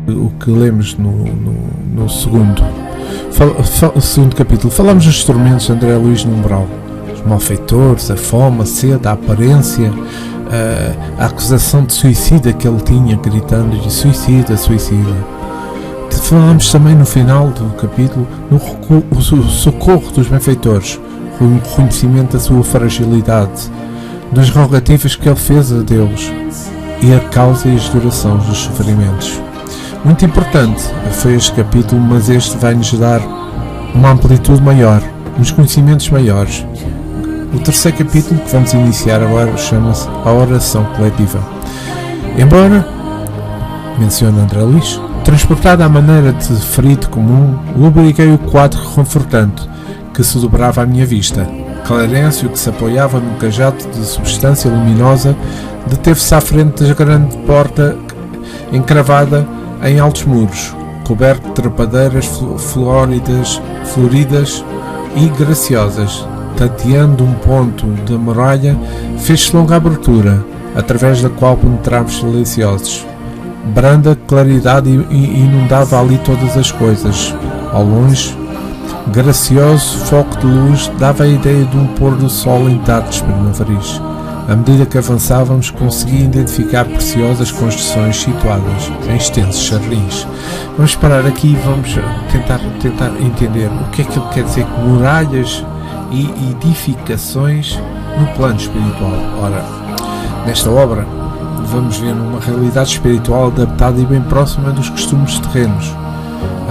o que lemos no segundo capítulo. Falamos dos tormentos de André Luiz no umbral, os malfeitores, a fome, a sede, a aparência, a acusação de suicida que ele tinha, gritando-lhe suicida, suicida. Falamos também no final do capítulo o socorro dos benfeitores, o reconhecimento da sua fragilidade, das rogativas que ele fez a Deus e a causa e as durações dos sofrimentos. Muito importante foi este capítulo, mas este vai-nos dar uma amplitude maior, uns conhecimentos maiores. O terceiro capítulo que vamos iniciar agora chama-se A Oração Coletiva. Embora, menciona André Luiz, transportado à maneira de ferido comum, lubriquei o quadro reconfortante que se dobrava à minha vista. Clarencio, que se apoiava num cajado de substância luminosa, deteve-se à frente da grande porta encravada em altos muros, coberto de trepadeiras floridas e graciosas. Tateando um ponto da muralha, fez-se longa abertura, através da qual penetramos silenciosos. Branda claridade inundava ali todas as coisas. Ao longe, gracioso foco de luz dava a ideia de um pôr do sol em tardes primaveris. À medida que avançávamos, conseguia identificar preciosas construções situadas em extensos jardins. Vamos parar aqui e vamos tentar entender o que é que ele quer dizer com muralhas e edificações no plano espiritual. Ora, nesta obra vamos ver uma realidade espiritual adaptada e bem próxima dos costumes terrenos,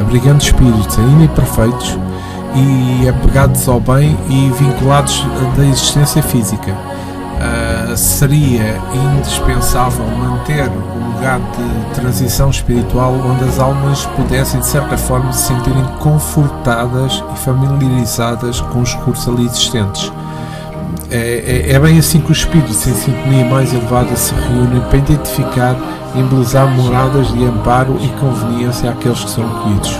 abrigando espíritos ainda imperfeitos e apegados ao bem e vinculados da existência física. Seria indispensável manter um lugar de transição espiritual onde as almas pudessem de certa forma se sentirem confortadas e familiarizadas com os recursos ali existentes. É bem assim que os espíritos em sintonia mais elevada se reúnem para identificar e embelezar moradas de amparo e conveniência àqueles que são acolhidos.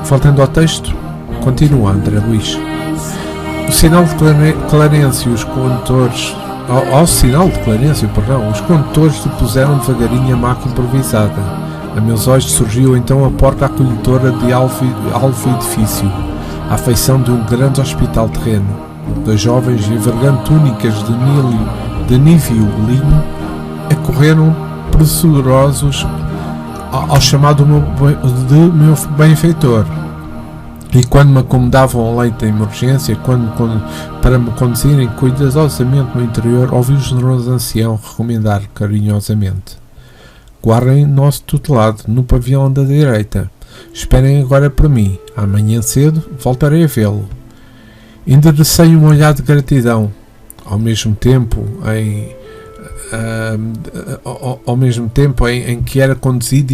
Voltando ao texto, continua André Luiz. O sinal de Clarencio, os condutores, ao sinal de Clarencio, os condutores depuseram devagarinho a maca improvisada. A meus olhos surgiu então a porta acolhedora de alvo edifício, à feição de um grande hospital terreno. Dois jovens envergando túnicas de níveo linho acorreram pressurosos ao chamado de meu benfeitor. E quando me acomodavam ao leito da emergência, para me conduzirem cuidadosamente no interior, ouvi o generoso ancião recomendar carinhosamente: guardem nosso tutelado no pavilhão da direita. Esperem agora por mim. Amanhã cedo voltarei a vê-lo. Enderecei um olhar de gratidão, ao mesmo tempo em que era conduzido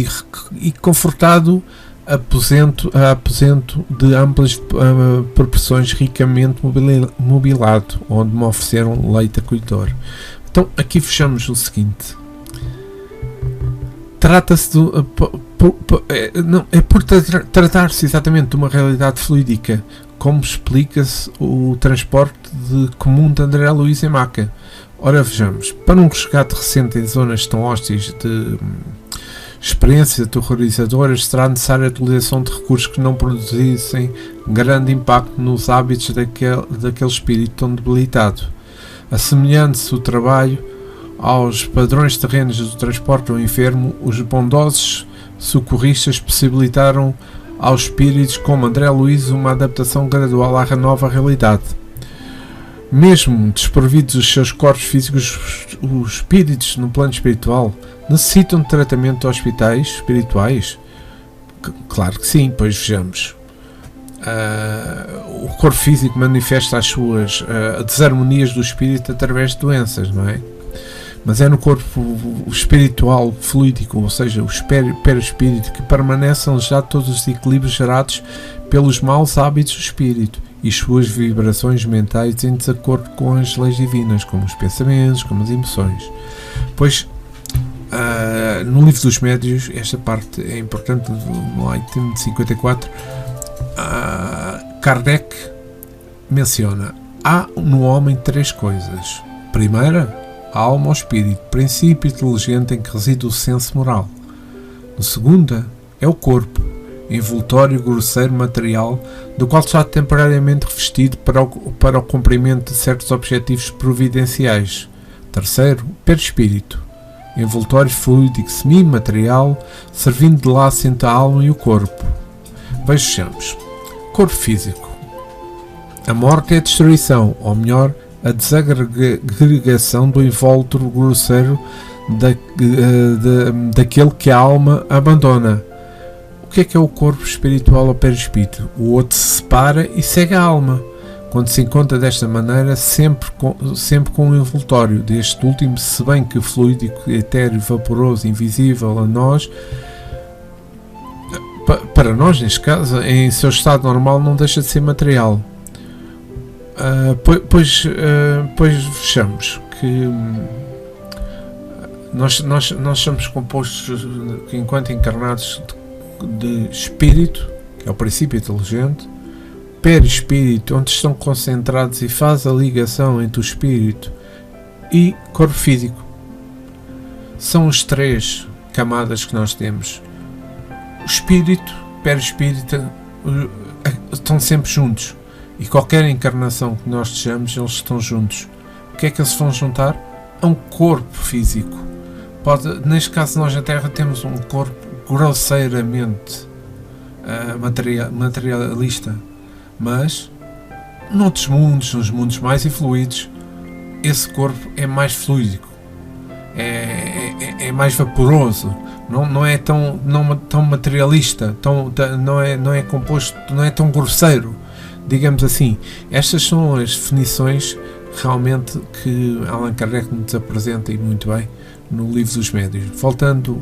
e confortado a aposento de amplas proporções, ricamente mobilado, onde me ofereceram leite acolhedor. Então aqui fechamos o seguinte: trata-se por tratar-se exatamente de uma realidade fluídica, como explica-se o transporte comum de André Luiz em maca. Ora, vejamos, para um resgate recente em zonas tão hósteis de experiências aterrorizadoras, será necessária a utilização de recursos que não produzissem grande impacto nos hábitos daquele espírito tão debilitado. Assemelhando-se o trabalho aos padrões terrenos do transporte ao enfermo, os bondosos socorristas possibilitaram aos espíritos como André Luiz uma adaptação gradual à nova realidade. Mesmo desprovidos dos seus corpos físicos, os espíritos no plano espiritual necessitam de tratamento de hospitais espirituais? Claro que sim, pois vejamos. O corpo físico manifesta as suas desarmonias do espírito através de doenças, não é? Mas é no corpo espiritual fluídico, ou seja, o perispírito, que permanecem já todos os equilíbrios gerados pelos maus hábitos do espírito e suas vibrações mentais em desacordo com as leis divinas, como os pensamentos, como as emoções. Pois, no livro dos médios, esta parte é importante, no item 54, Kardec menciona: há no homem três coisas. Primeira, a alma ou espírito, princípio inteligente em que reside o senso moral. No segundo é o corpo, envoltório grosseiro material, do qual está temporariamente revestido para o cumprimento de certos objetivos providenciais. Terceiro, perispírito, envoltório fluídico semi-material, servindo de laço entre a alma e o corpo. Vejamos. Corpo físico. A morte é a destruição, ou melhor, a desagregação do invólucro grosseiro daquele que a alma abandona. O que é o corpo espiritual ou perispírito? O outro se separa e segue a alma. Quando se encontra desta maneira, sempre com o envoltório deste último, se bem que fluídico, etéreo, vaporoso, invisível a nós, para nós, neste caso, em seu estado normal, não deixa de ser material. Pois vejamos que nós somos compostos, enquanto encarnados, de espírito, que é o princípio inteligente, perispírito, onde estão concentrados e faz a ligação entre o espírito e corpo físico. São as três camadas que nós temos. O espírito, perispírito, estão sempre juntos. E qualquer encarnação que nós estejamos, eles estão juntos. O que é que eles vão juntar? A um corpo físico. Neste caso, nós na Terra temos um corpo grosseiramente materialista. Mas, noutros mundos, nos mundos mais evoluídos, esse corpo é mais fluídico. É mais vaporoso. Não é tão materialista. Não é composto, não é tão grosseiro. Digamos assim, estas são as definições realmente que Allan Kardec nos apresenta e muito bem no livro dos Médiuns. Voltando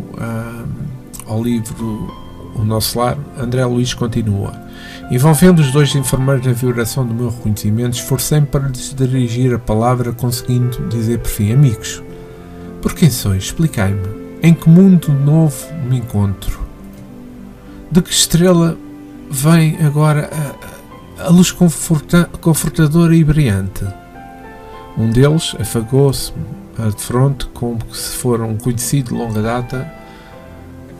ao livro O Nosso Lar, André Luís continua: envolvendo os dois enfermeiros na vibração do meu reconhecimento, esforcei-me para lhes dirigir a palavra, conseguindo dizer por fim: amigos, por quem sois? Explicai-me. Em que mundo novo me encontro? De que estrela vem agora a luz confortadora e brilhante? Um deles afagou-se de fronte, como se fora um conhecido de longa data,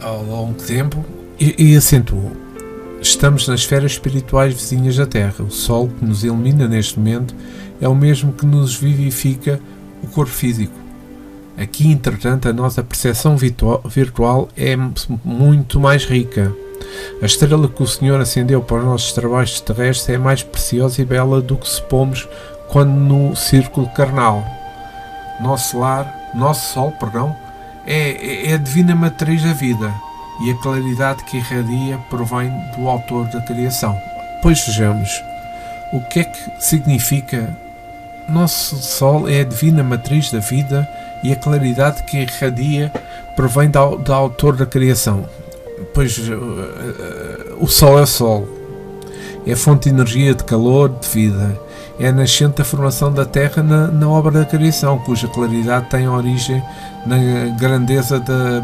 ao longo tempo, e acentuou: estamos nas esferas espirituais vizinhas da Terra. O Sol que nos ilumina neste momento é o mesmo que nos vivifica o corpo físico. Aqui, entretanto, a nossa percepção virtual é muito mais rica. A estrela que o Senhor acendeu para os nossos trabalhos terrestres é mais preciosa e bela do que supomos quando no círculo carnal. Nosso Sol, é a divina matriz da vida, e a claridade que irradia provém do autor da criação. Pois vejamos, o que é que significa nosso Sol é a divina matriz da vida e a claridade que irradia provém do autor da criação. Pois o Sol é o Sol, é a fonte de energia, de calor, de vida, é a nascente da formação da Terra na obra da criação, cuja claridade tem origem na grandeza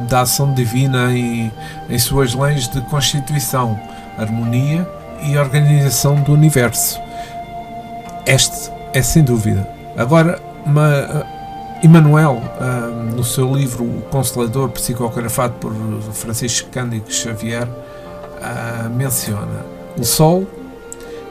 da ação divina e em suas leis de constituição, harmonia e organização do universo. Este é sem dúvida. Agora, Emmanuel, no seu livro O Consolador, psicografado por Francisco Cândido Xavier, menciona: o Sol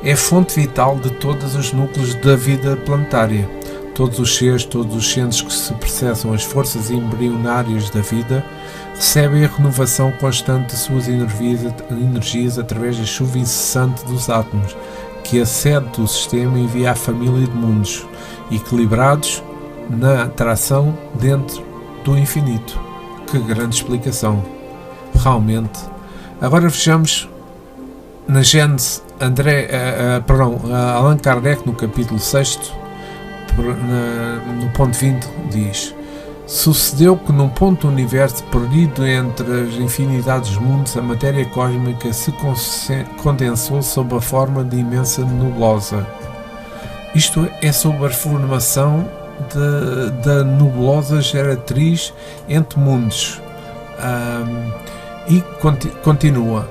é a fonte vital de todos os núcleos da vida planetária. Todos os seres, todos os centros que se processam as forças embrionárias da vida recebem a renovação constante de suas energias através da chuva incessante dos átomos, que a sede do sistema envia à família de mundos equilibrados na atração dentro do infinito. Que grande explicação, realmente. Agora vejamos na Gênese, Allan Kardec, no capítulo 6, no ponto 20, diz: sucedeu que num ponto do universo perdido entre as infinidades dos mundos, a matéria cósmica se condensou sob a forma de imensa nebulosa. Isto é sobre a formação da nebulosa geratriz entre mundos. E continua: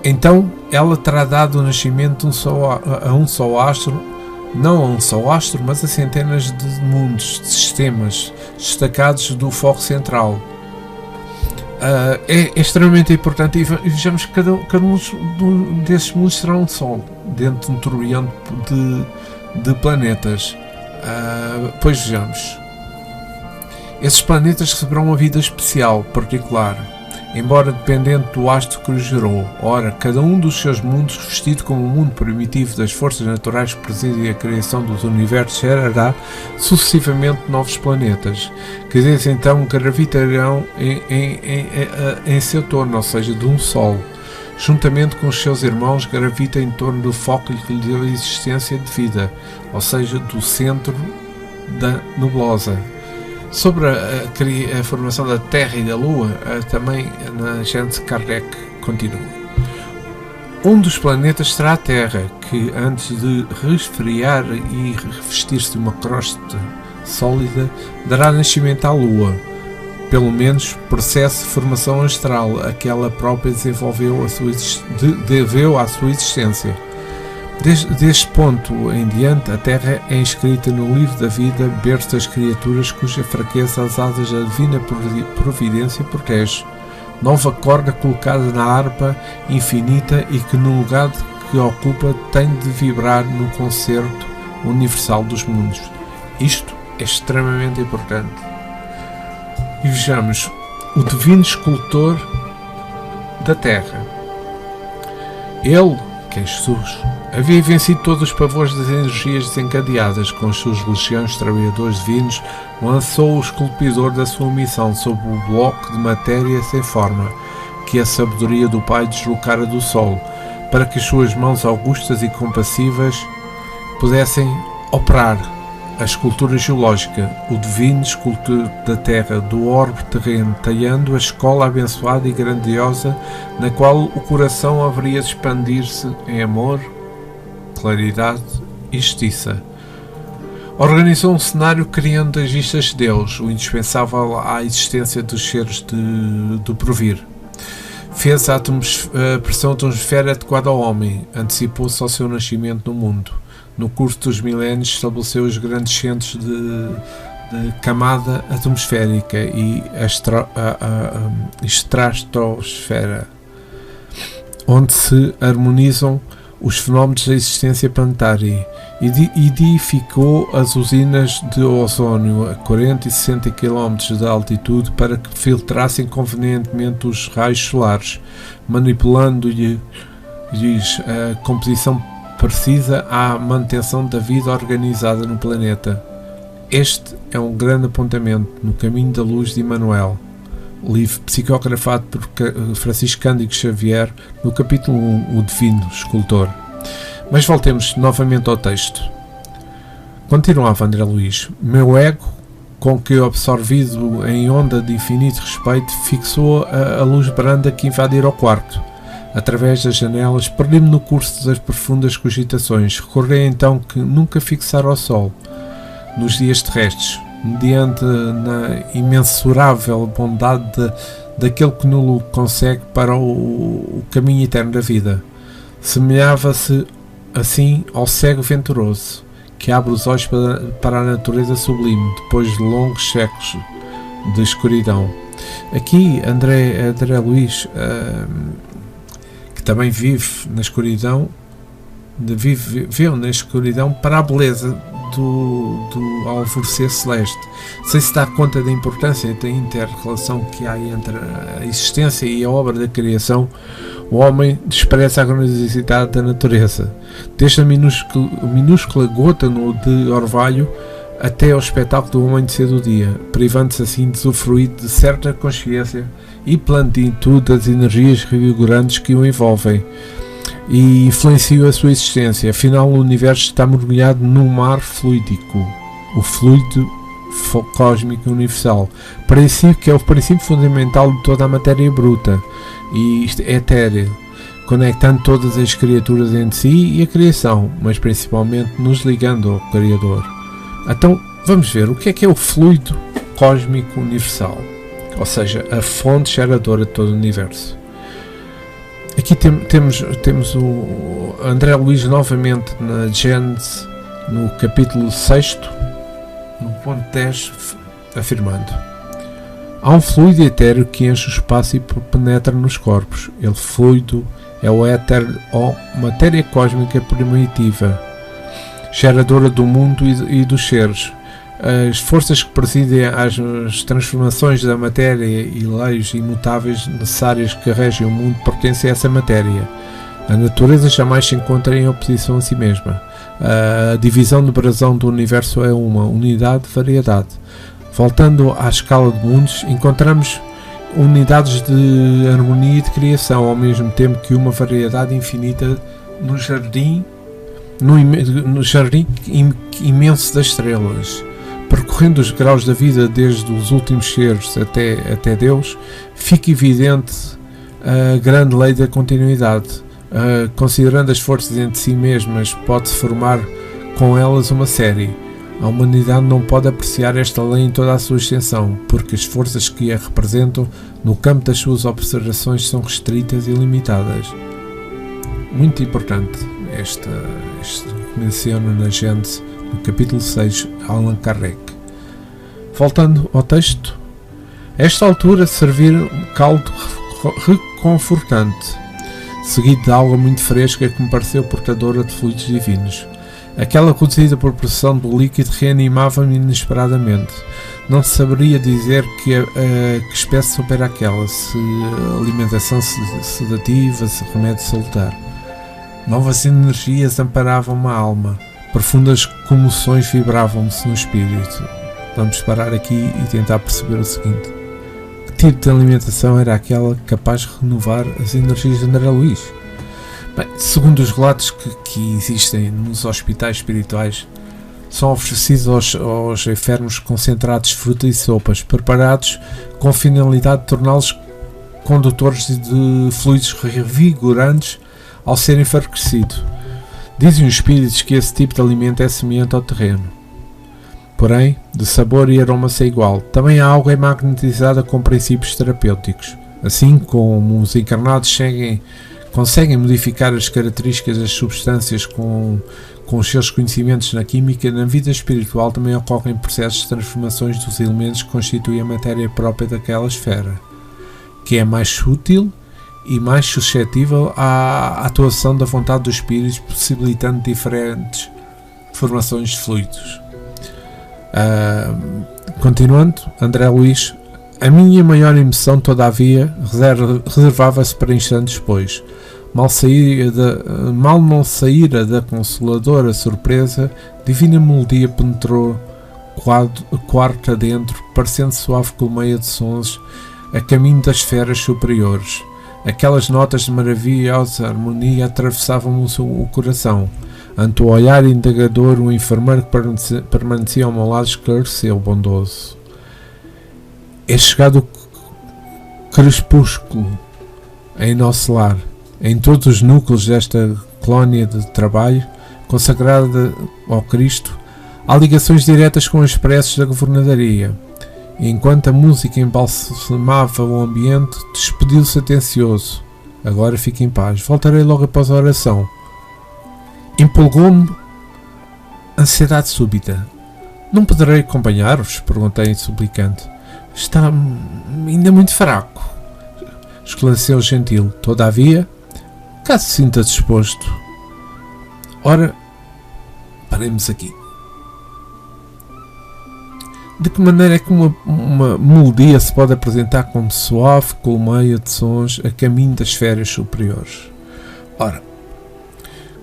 então ela terá dado o nascimento a um só astro, não a um só astro, mas a centenas de mundos, de sistemas destacados do foco central. é extremamente importante, e vejamos que cada um desses mundos será um Sol dentro de um turbilhão de planetas. Pois vejamos, esses planetas receberão uma vida especial, particular, embora dependente do astro que os gerou. Ora, cada um dos seus mundos, revestido como um mundo primitivo das forças naturais que presidem a criação dos universos, gerará sucessivamente novos planetas, que desde então gravitarão em seu torno, ou seja, de um Sol. Juntamente com os seus irmãos, gravita em torno do foco que lhe deu a existência de vida, ou seja, do centro da nebulosa. Sobre a formação da Terra e da Lua, também na Gênese Kardec continua. Um dos planetas será a Terra, que antes de resfriar e revestir-se de uma crosta sólida, dará nascimento à Lua, pelo menos processo de formação astral a que ela própria deveu à sua existência. Deste ponto em diante, a Terra é inscrita no livro da vida, berço das criaturas cuja fraqueza as asas da divina providência protege. Nova corda colocada na harpa infinita e que no lugar que ocupa tem de vibrar no concerto universal dos mundos. Isto é extremamente importante. E vejamos, o divino escultor da Terra. Ele, que é Jesus, havia vencido todos os pavores das energias desencadeadas. Com as suas legiões de trabalhadores divinos, lançou o esculpidor da sua missão sobre o bloco de matéria sem forma, que a sabedoria do Pai deslocara do Sol, para que as suas mãos augustas e compassivas pudessem operar a escultura geológica, o divino escultor da Terra, do orbe terreno, talhando a escola abençoada e grandiosa, na qual o coração haveria de expandir-se em amor, claridade e justiça. Organizou um cenário criando as vistas de Deus, o indispensável à existência dos seres do porvir. Fez a pressão atmosfera adequada ao homem, antecipou-se ao seu nascimento no mundo. No curso dos milénios, estabeleceu os grandes centros de camada atmosférica e estratosfera, onde se harmonizam os fenómenos da existência planetária, e edificou as usinas de ozónio a 40 e 60 km de altitude para que filtrassem convenientemente os raios solares, manipulando-lhes a composição precisa à manutenção da vida organizada no planeta. Este é um grande apontamento no caminho da luz de Emmanuel, livro psicografado por Francisco Cândido Xavier, no capítulo 1, o Divino Escultor. Mas voltemos novamente ao texto. Continuava André Luís: meu ego, com que absorvido em onda de infinito respeito, fixou a luz branda que invadira o quarto. Através das janelas, perdi-me no curso das profundas cogitações. Recordei então que nunca fixar ao sol, nos dias terrestres, mediante na imensurável bondade daquele que nulo consegue para o caminho eterno da vida. Semelhava-se assim ao cego venturoso, que abre os olhos para a natureza sublime, depois de longos séculos de escuridão. Aqui André Luís, que também vive na escuridão, viveu na escuridão para a beleza do alvorecer celeste, sem se dar conta da importância da inter-relação que há entre a existência e a obra da criação. O homem despreza a grandiosidade da natureza, desde a minúscula gota de orvalho até ao espetáculo do amanhecer do dia, privando-se assim de usufruir de certa consciência e plenitude das energias revigorantes que o envolvem e influenciam a sua existência. Afinal, o universo está mergulhado num mar fluídico, o fluido cósmico universal, princípio que é o princípio fundamental de toda a matéria bruta e etérea, conectando todas as criaturas entre si e a criação, mas principalmente nos ligando ao Criador. Então, vamos ver o que é o fluido cósmico universal, ou seja, a fonte geradora de todo o universo. Aqui temos o André Luís novamente na Gênese, no capítulo 6, no ponto 10, afirmando: Há um fluido etéreo que enche o espaço e penetra nos corpos. Ele fluido é o éter ou matéria cósmica primitiva, geradora do mundo e dos seres. As forças que presidem às transformações da matéria e leis imutáveis necessárias que regem o mundo pertencem a essa matéria. A natureza jamais se encontra em oposição a si mesma. A divisão de brasão do universo é uma unidade de variedade. Voltando à escala de mundos, encontramos unidades de harmonia e de criação, ao mesmo tempo que uma variedade infinita no jardim imenso das estrelas. Percorrendo os graus da vida desde os últimos seres até Deus, fica evidente a grande lei da continuidade. Considerando as forças entre si mesmas, pode-se formar com elas uma série. A humanidade não pode apreciar esta lei em toda a sua extensão, porque as forças que a representam no campo das suas observações são restritas e limitadas. Muito importante este que menciona na Gênese, no capítulo 6, Allan Kardec. Voltando ao texto, a esta altura servir um caldo reconfortante, seguido de água muito fresca que me pareceu portadora de fluidos divinos. Aquela reduzida proporção do líquido reanimava-me inesperadamente. Não saberia dizer que espécie soubera aquela, se alimentação sedativa, se remédio salutar. Novas energias amparavam-me a alma, profundas comoções vibravam-se no espírito. Vamos parar aqui e tentar perceber o seguinte: que tipo de alimentação era aquela capaz de renovar as energias de André Luís? Bem, segundo os relatos que existem nos hospitais espirituais, são oferecidos aos enfermos concentrados de frutas e sopas, preparados com a finalidade de torná-los condutores de fluidos revigorantes ao ser enfraquecido. Dizem os espíritos que esse tipo de alimento é semelhante ao terreno. Porém, de sabor e aroma é igual. Também a água é magnetizada com princípios terapêuticos. Assim como os encarnados conseguem modificar as características das substâncias com os seus conhecimentos na química, na vida espiritual também ocorrem processos de transformações dos elementos que constituem a matéria própria daquela esfera, que é mais sutil e mais suscetível à atuação da vontade dos espíritos, possibilitando diferentes formações de fluidos. Continuando, André Luís: a minha maior emoção, todavia, reservava-se para instantes depois. Mal não saíra da consoladora surpresa, divina melodia penetrou quarto adentro, parecendo suave colmeia de sons a caminho das esferas superiores. Aquelas notas de maravilhosa harmonia atravessavam-me o coração. Ante o olhar indagador, o enfermeiro que permanecia ao meu lado esclareceu, bondoso: é chegado o crepúsculo em nosso lar. Em todos os núcleos desta colónia de trabalho consagrada ao Cristo, há ligações diretas com as preces da governadoria. E enquanto a música embalsamava o ambiente, despediu-se atencioso: agora fique em paz, voltarei logo após a oração. Empolgou-me ansiedade súbita. Não poderei acompanhar-vos? Perguntei suplicante. Está ainda muito fraco, esclareceu gentil. Todavia, caso se sinta disposto. Ora, paremos aqui. De que maneira é que uma melodia se pode apresentar como suave colmeia de sons a caminho das esferas superiores? Ora,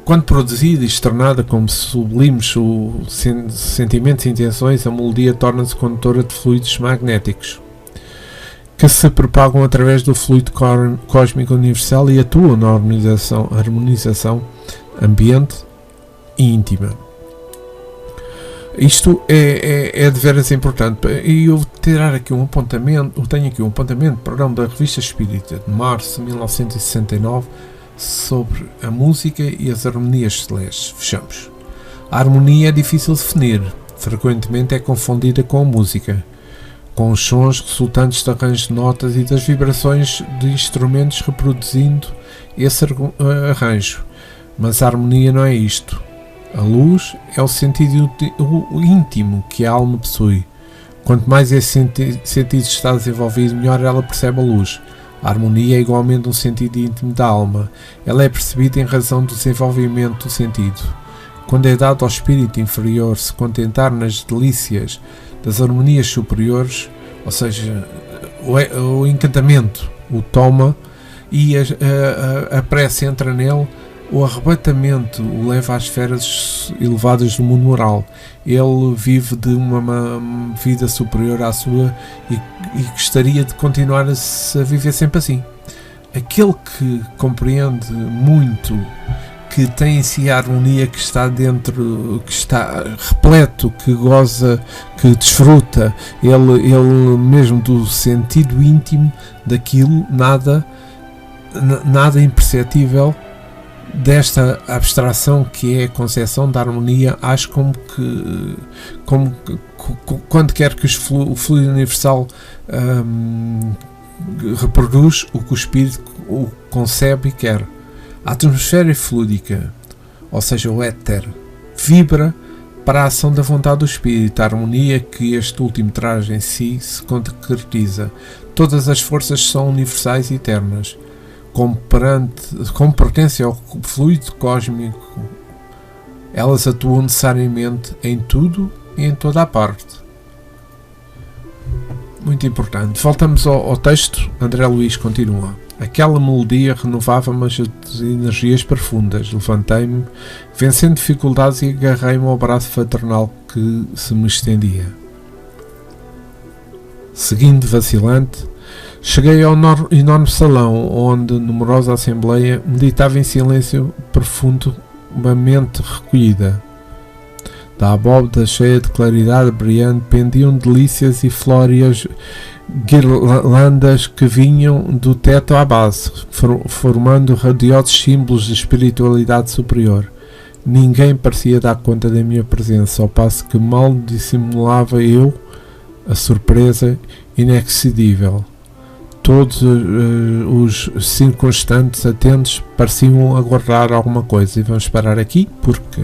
quando produzida e externada como sublimes sentimentos e intenções, a melodia torna-se condutora de fluidos magnéticos que se propagam através do fluido cósmico universal e atuam na harmonização ambiente e íntima. Isto é de veras importante, e eu tenho aqui um apontamento da Revista Espírita de março de 1969 sobre a música e as harmonias celestes. Fechamos. A harmonia é difícil de definir, frequentemente é confundida com a música, com os sons resultantes de arranjos de notas e das vibrações de instrumentos reproduzindo esse arranjo. Mas a harmonia não é isto. A luz é o sentido íntimo que a alma possui. Quanto mais esse sentido está desenvolvido, melhor ela percebe a luz. A harmonia é igualmente um sentido íntimo da alma. Ela é percebida em razão do desenvolvimento do sentido. Quando é dado ao espírito inferior se contentar nas delícias das harmonias superiores, ou seja, o encantamento o toma e a prece entra nele, o arrebatamento o leva às esferas elevadas do mundo moral. Ele vive de uma vida superior à sua e gostaria de continuar a viver sempre assim. Aquele que compreende muito, que tem em si a harmonia que está dentro, que está repleto, que goza, que desfruta, ele mesmo do sentido íntimo daquilo, nada imperceptível desta abstração que é a concepção da harmonia, age como quando quer que o fluido universal reproduz o que o espírito o concebe e quer. A atmosfera fluídica, ou seja, o éter, vibra para a ação da vontade do espírito. A harmonia que este último traz em si se concretiza. Todas as forças são universais e eternas. Como pertencem ao fluido cósmico, elas atuam necessariamente em tudo e em toda a parte. Muito importante. Voltamos ao texto. André Luiz continua. Aquela melodia renovava-me as energias profundas. Levantei-me, vencendo dificuldades, e agarrei-me ao braço fraternal que se me estendia. Seguindo vacilante, cheguei ao enorme salão, onde numerosa assembleia meditava em silêncio profundamente recolhida. Da abóbada cheia de claridade brilhante pendiam delícias e flórias guirlandas que vinham do teto à base, formando radiosos símbolos de espiritualidade superior. Ninguém parecia dar conta da minha presença, ao passo que mal dissimulava eu a surpresa inexcedível. Todos os circunstantes atentos pareciam aguardar alguma coisa. E vamos parar aqui, porque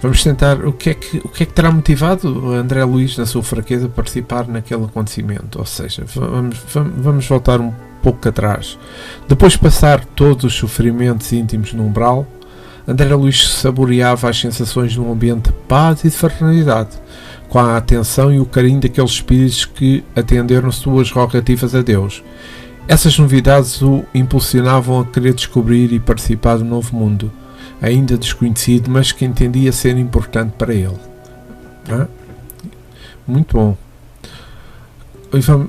vamos tentar o que é que terá motivado André Luiz, na sua fraqueza, a participar naquele acontecimento. Ou seja, vamos voltar um pouco atrás. Depois de passar todos os sofrimentos íntimos no umbral, André Luiz saboreava as sensações de um ambiente de paz e de fraternidade, com a atenção e o carinho daqueles espíritos que atenderam suas rogativas a Deus. Essas novidades o impulsionavam a querer descobrir e participar do novo mundo, ainda desconhecido, mas que entendia ser importante para ele. Muito bom.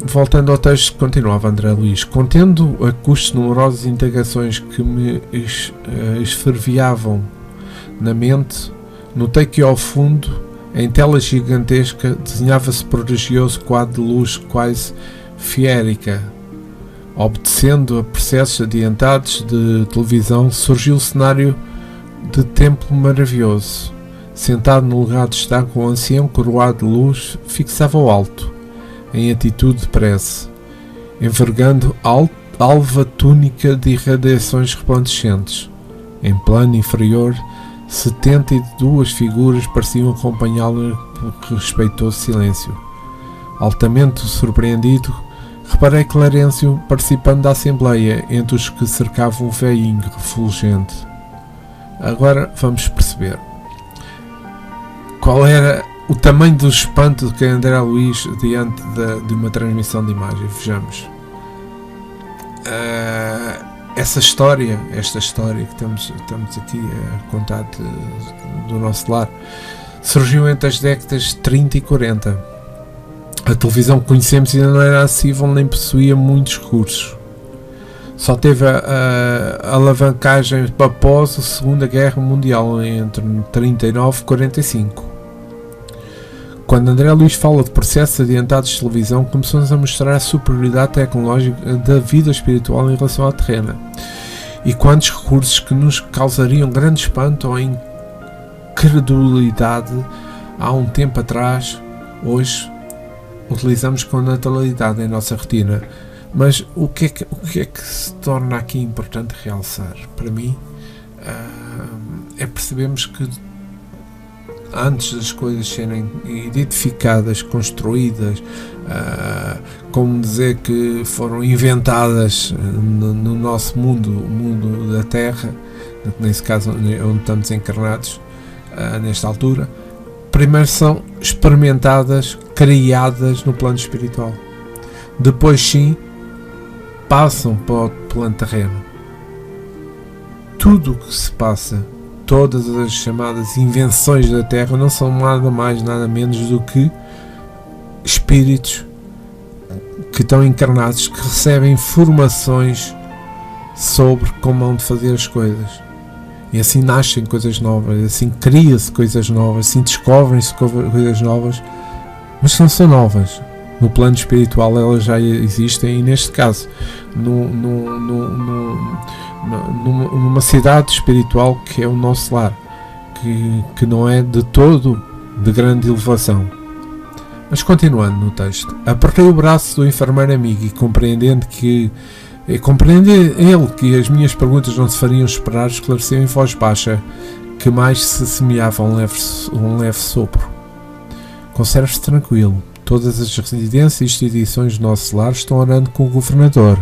Voltando ao texto, continuava André Luiz. Contendo a custos numerosas indagações que me esferviavam na mente, notei que ao fundo, em tela gigantesca, desenhava-se prodigioso quadro de luz quase fiérica. Obedecendo a processos adiantados de televisão, surgiu o cenário de templo maravilhoso. Sentado no lugar de destaque, o ancião coroado de luz fixava o alto, em atitude de prece, envergando alva túnica de irradiações resplandecentes. Em plano inferior, 72 figuras pareciam acompanhá-lo por respeitoso silêncio. Altamente surpreendido, reparei Clarencio participando da assembleia, entre os que cercavam o velhinho refulgente. Agora vamos perceber qual era o tamanho do espanto de que André Luiz diante de uma transmissão de imagem. Vejamos. Esta história que estamos aqui a contar do nosso lar, surgiu entre as décadas 30 e 40. A televisão que conhecemos ainda não era acessível nem possuía muitos recursos. Só teve a alavancagem após a Segunda Guerra Mundial, entre 39 e 45. Quando André Luiz fala de processos adiantados de televisão, começamos a mostrar a superioridade tecnológica da vida espiritual em relação à terrena. E quantos recursos que nos causariam grande espanto ou incredulidade há um tempo atrás, hoje utilizamos com naturalidade em nossa retina. Mas o que é que se torna aqui importante realçar? Para mim, é percebermos que antes das coisas serem edificadas, construídas, como dizer que foram inventadas no nosso mundo, o mundo da Terra, nesse caso onde estamos encarnados nesta altura, primeiro são experimentadas, criadas no plano espiritual. Depois sim passam para o plano terreno. Tudo o que se passa, todas as chamadas invenções da Terra, não são nada mais, nada menos do que espíritos que estão encarnados, que recebem informações sobre como hão de fazer as coisas. E assim nascem coisas novas, assim cria-se coisas novas, assim descobrem-se coisas novas, mas que não são novas. No plano espiritual elas já existem, e neste caso numa cidade espiritual que é o nosso lar, que não é de todo de grande elevação. Mas continuando no texto, apertei o braço do enfermeiro amigo e compreendendo ele que as minhas perguntas não se fariam esperar, esclareceu em voz baixa que mais se semelhava a um leve sopro. Conserve-se tranquilo. Todas as residências e instituições do nosso lar estão orando com o governador,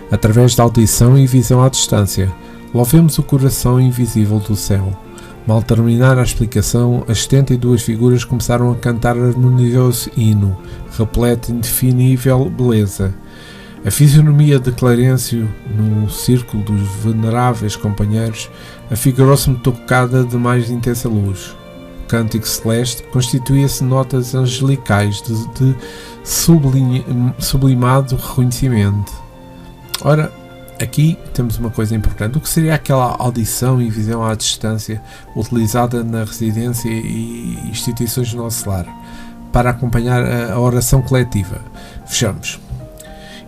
através da audição e visão à distância. Louvemos o coração invisível do céu. Mal terminar a explicação, as 72 figuras começaram a cantar harmonioso hino, repleto de indefinível beleza. A fisionomia de Clarencio, no círculo dos veneráveis companheiros, afigurou-se-me tocada de mais intensa luz. O cântico celeste constituía-se de notas angelicais de sublimado reconhecimento. Ora, aqui temos uma coisa importante. O que seria aquela audição e visão à distância utilizada na residência e instituições do nosso lar para acompanhar a oração coletiva? Vejamos.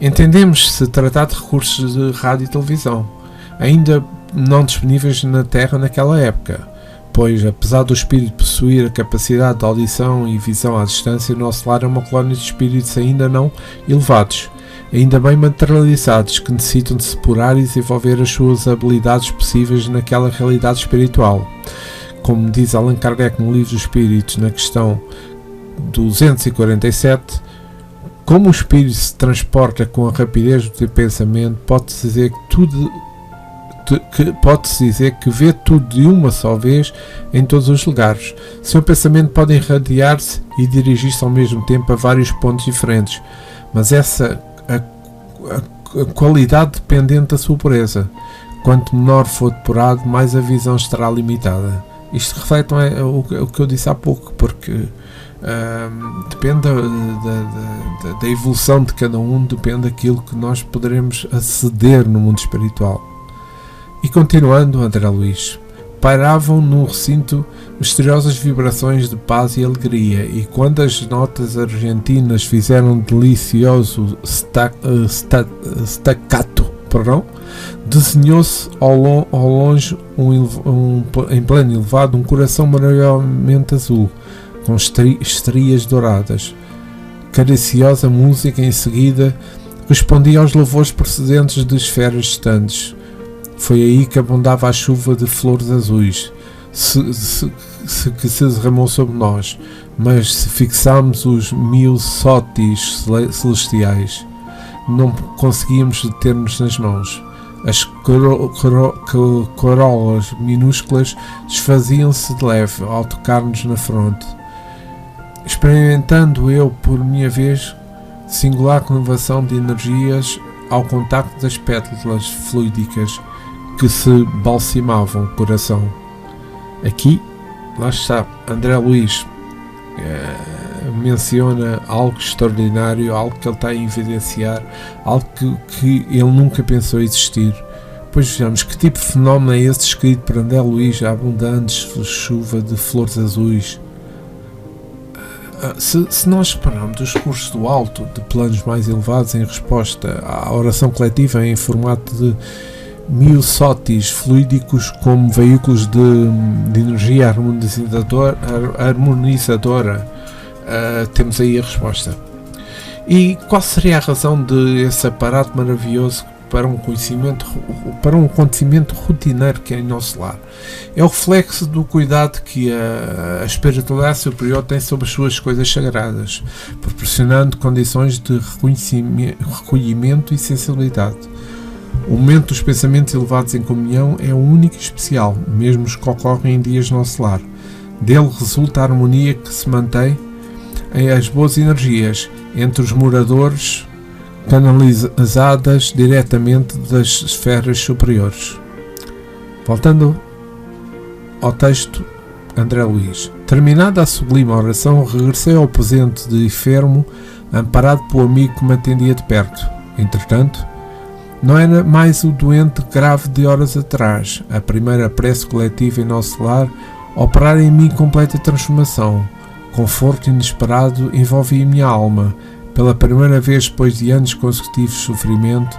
Entendemos se tratar de recursos de rádio e televisão, ainda não disponíveis na Terra naquela época, pois, apesar do espírito possuir a capacidade de audição e visão à distância, o nosso lar é uma colónia de espíritos ainda não elevados, ainda bem materializados, que necessitam de se apurar e desenvolver as suas habilidades possíveis naquela realidade espiritual. Como diz Allan Kardec no Livro dos Espíritos, na questão 247, como o espírito se transporta com a rapidez do pensamento, pode-se dizer que vê tudo de uma só vez em todos os lugares. Seu pensamento pode irradiar-se e dirigir-se ao mesmo tempo a vários pontos diferentes, mas essa a qualidade dependente da sua pureza. Quanto menor for depurado, mais a visão estará limitada. Isto reflete o que eu disse há pouco, porque depende da evolução de cada um, depende daquilo que nós poderemos aceder no mundo espiritual. E continuando, André Luís, pairavam no recinto misteriosas vibrações de paz e alegria, e quando as notas argentinas fizeram delicioso staccato, desenhou-se ao longe em plano elevado um coração maravilhosamente azul, com estrias douradas. Cariciosa música em seguida respondia aos louvores procedentes de esferas distantes. Foi aí que abundava a chuva de flores azuis que se derramou sobre nós, mas se fixámos os 1000 sótis celestiais, não conseguíamos deter-nos nas mãos. As corolas minúsculas desfaziam-se de leve ao tocar-nos na fronte. Experimentando eu, por minha vez, singular renovação de energias ao contacto das pétalas fluídicas que se balsamavam o coração. Aqui, lá está, André Luís menciona algo extraordinário, algo que ele está a evidenciar, algo que ele nunca pensou existir. Pois vejamos, que tipo de fenómeno é esse descrito por André Luís, a abundante chuva de flores azuis? Se nós repararmos os recursos do alto, de planos mais elevados, em resposta à oração coletiva em formato de 1000 sótis fluídicos como veículos de energia harmonizadora, temos aí a resposta. E qual seria a razão de esse aparato maravilhoso para um acontecimento rotineiro que é em nosso lar. É o reflexo do cuidado que a espiritualidade superior tem sobre as suas coisas sagradas, proporcionando condições de recolhimento e sensibilidade. O momento dos pensamentos elevados em comunhão é único e especial, mesmo os que ocorrem em dias no nosso lar. Dele resulta a harmonia que se mantém em as boas energias entre os moradores, canalizadas diretamente das esferas superiores. Voltando ao texto, André Luiz. Terminada a sublime oração, regressei ao aposento de enfermo, amparado pelo amigo que me atendia de perto. Entretanto, não era mais o doente grave de horas atrás. A primeira prece coletiva em nosso lar operara em mim completa transformação. Conforto inesperado envolvia minha alma. Pela primeira vez depois de anos consecutivos de sofrimento,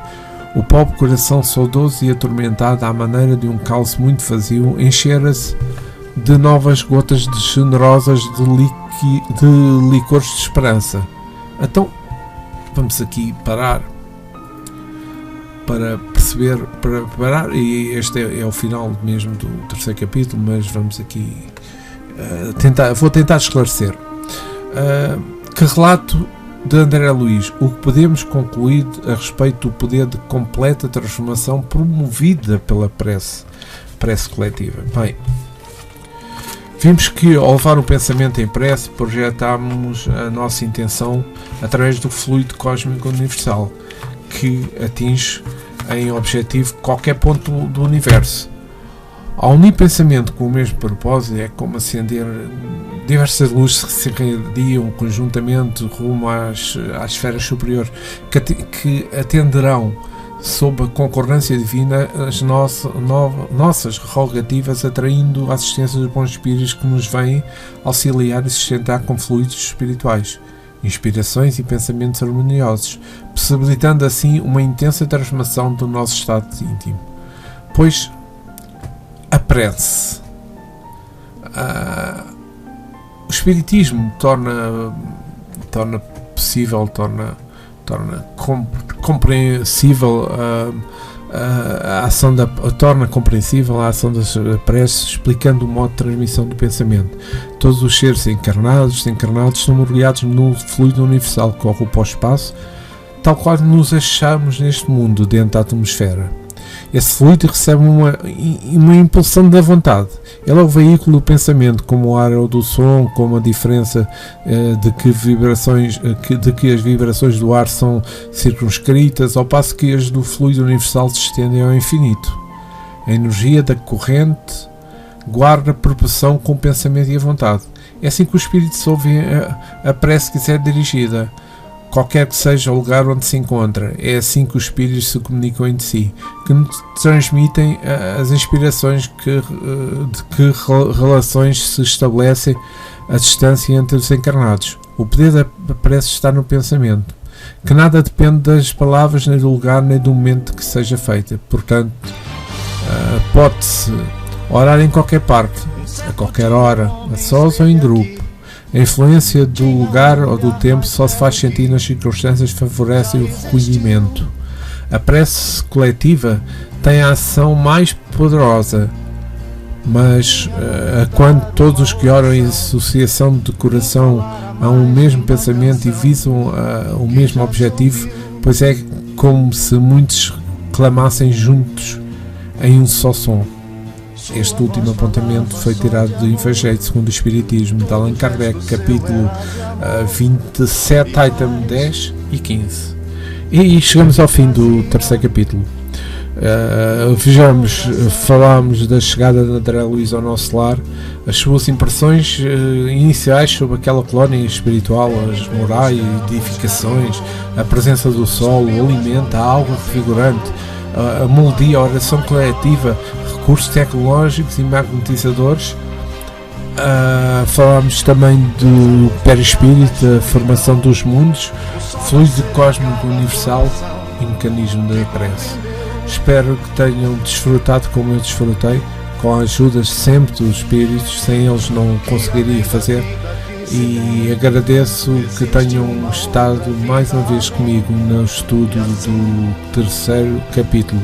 o pobre coração saudoso e atormentado à maneira de um cálice muito vazio enchera-se de novas gotas generosas de licores de esperança. Então, vamos aqui parar para perceber, para parar, e este é o final mesmo do terceiro capítulo, mas vamos aqui vou tentar esclarecer. Que relato de André Luiz, o que podemos concluir a respeito do poder de completa transformação promovida pela prece coletiva? Bem, vimos que ao levar o pensamento em prece, projetámos a nossa intenção através do fluido cósmico universal, que atinge em objetivo qualquer ponto do universo. Ao unir pensamento com o mesmo propósito, é como acender diversas luzes que se irradiam conjuntamente rumo às esferas superiores, que atenderão, sob a concordância divina, as nossas prerrogativas, atraindo a assistência dos bons espíritos que nos vêm auxiliar e sustentar com fluidos espirituais, inspirações e pensamentos harmoniosos, possibilitando assim uma intensa transformação do nosso estado íntimo. Pois a prece, o Espiritismo torna possível, torna compreensível a ação torna compreensível a ação das preces, explicando o modo de transmissão do pensamento. Todos os seres encarnados e desencarnados são mergulhados no fluido universal que ocupa o espaço, tal qual nos achamos neste mundo, dentro da atmosfera. Esse fluido recebe uma impulsão da vontade. Ele é o veículo do pensamento, como o ar ou do som, como a diferença de que as vibrações do ar são circunscritas, ao passo que as do fluido universal se estendem ao infinito. A energia da corrente guarda proporção com o pensamento e a vontade. É assim que o espírito se ouve a prece que quiser dirigida, qualquer que seja o lugar onde se encontra. É assim que os espíritos se comunicam entre si, que nos transmitem as inspirações de que relações se estabelecem a distância entre os encarnados. O poder da prece está no pensamento, que nada depende das palavras, nem do lugar, nem do momento que seja feita. Portanto, pode-se orar em qualquer parte, a qualquer hora, a sós ou em grupo. A influência do lugar ou do tempo só se faz sentir nas circunstâncias que favorecem o recolhimento. A prece coletiva tem a ação mais poderosa, mas quando todos os que oram em associação de coração a um mesmo pensamento e visam o mesmo objetivo, pois é como se muitos clamassem juntos em um só som. Este último apontamento foi tirado do Evangelho segundo o Espiritismo, de Allan Kardec, capítulo 27, item 10 e 15. E chegamos ao fim do terceiro capítulo. Falámos da chegada de André Luiz ao nosso lar, as suas impressões iniciais sobre aquela colónia espiritual, as morais, edificações, a presença do sol, o alimento, a água revigorante, a melodia, a oração coletiva, recursos tecnológicos e magnetizadores. Falámos também do perispírito, a formação dos mundos, fluido cósmico universal e mecanismo da prece. Espero que tenham desfrutado como eu desfrutei, com a ajuda sempre dos espíritos. Sem eles não conseguiria fazer, e agradeço que tenham estado mais uma vez comigo no estudo do terceiro capítulo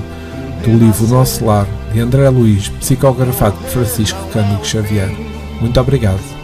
do livro Nosso Lar, de André Luiz, psicografado por Francisco Cândido Xavier. Muito obrigado.